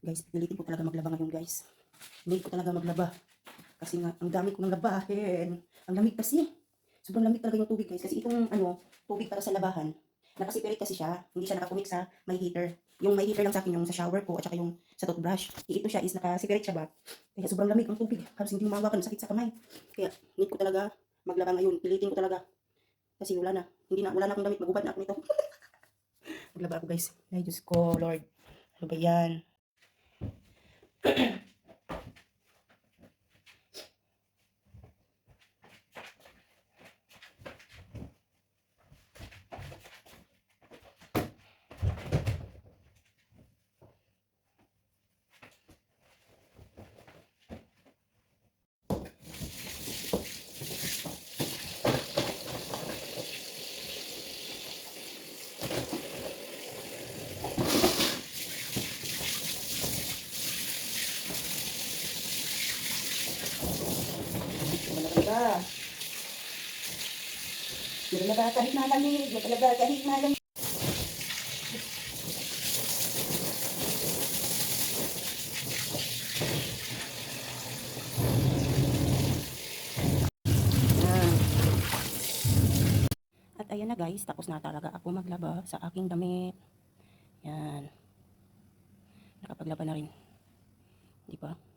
Guys, pilitin ko talaga maglaba ngayon, guys. Need ko talaga maglaba. Kasi nga, ang dami ko nang labahin. Ang lamig kasi. Sobrang lamig talaga yung tubig, guys. Kasi itong, tubig para sa labahan, nakasipirit kasi siya. Hindi siya nakakumik sa may heater. Yung may heater lang sa akin, yung sa shower ko, at saka yung sa toothbrush. Ito siya is nakasipirit siya ba? Kaya sobrang lamig ang tubig. Halos hindi mahawakan, sakit sa kamay. Kaya, need ko talaga maglaba ngayon. Pilitin ko talaga. Kasi wala na. Wala na akong damit. Magubad na ako nito. Maglaba ako, guys. Ay, Diyos ko, Lord. Ano ba yan? Malaga. Malaga kahit malamig. Malaga kahit malamig. At ayan na guys, tapos na talaga ako maglaba sa aking damit. Yan. Nakapaglaba na rin. Di ba?